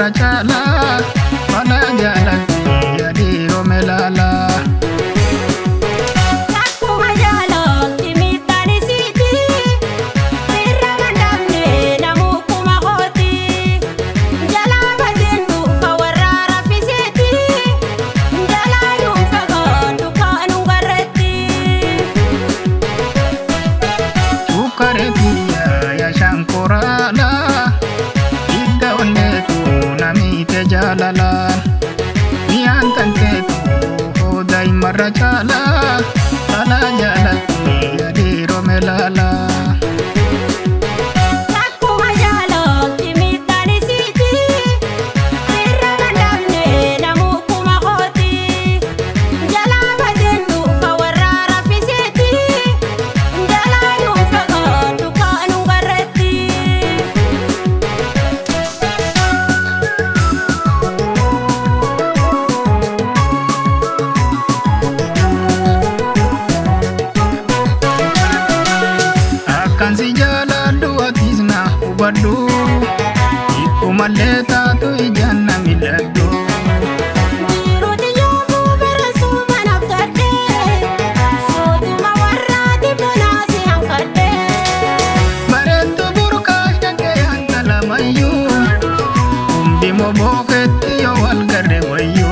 marra chala wala jalatti yadiro melala jalalan nian tantetu hodai marra chala ala jalatti yadiro melala kansi jaladu atisna ubadu ikumaleta tu ijanna miladu barentu burkas jake antala mayu umbi moboketi yo walgare wayu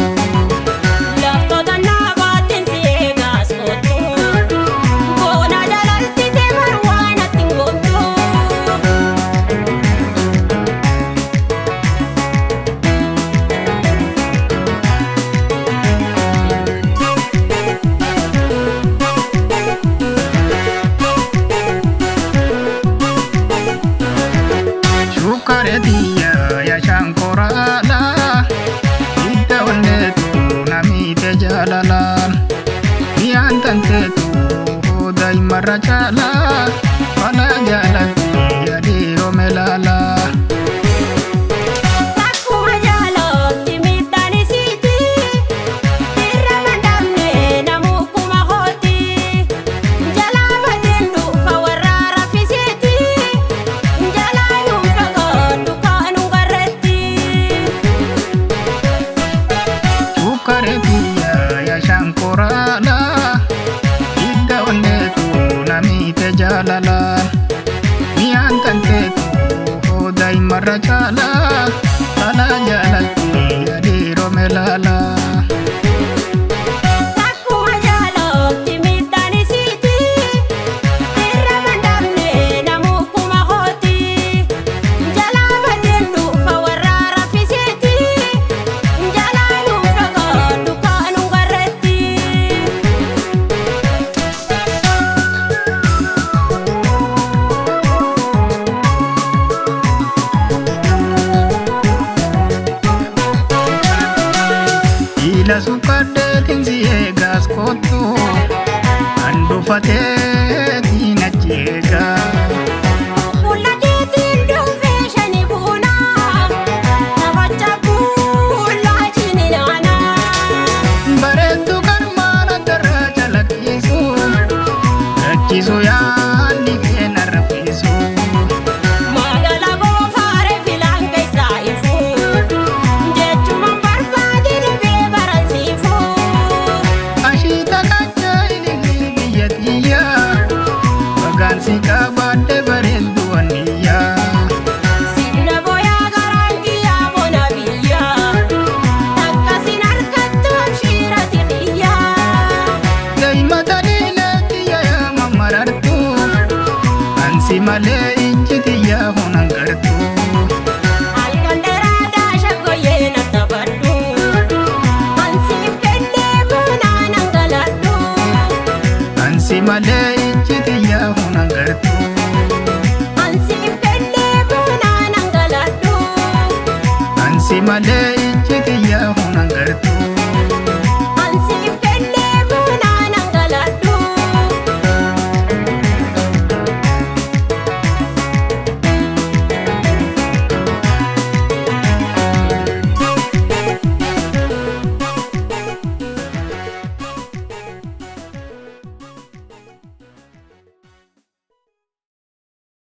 karetia ya shankorala ita onnetu namite jalalan nian tantetu hodai marra chala wala jalatti yadiro melala karetia ya shankorala ita onnetu namite jalalan nian tantetu hodai marra chala ala jalatti yadiro melala ila sukade tinsi egas koto andu fate tina jega ulla jetin do feshani buna nabacha bulla jininana baretu karmana terra chalakisu rakisu ya ni fenar fisu magala go fare filange saifu jechuma barbadin be baransifu ashita kacha ilili biyatiya bagansi kabade barendu aniya sidna boya garantiya bonabiya takkasinar kattu shiratiya daimatadile tiya ya mamarartu ansi male injitiya hunangartu alkanderada shagoye natabaddu ansif kende bunanangaladdu ansi male injitiya hunangartu ansif kende bunanangaladdu ansi male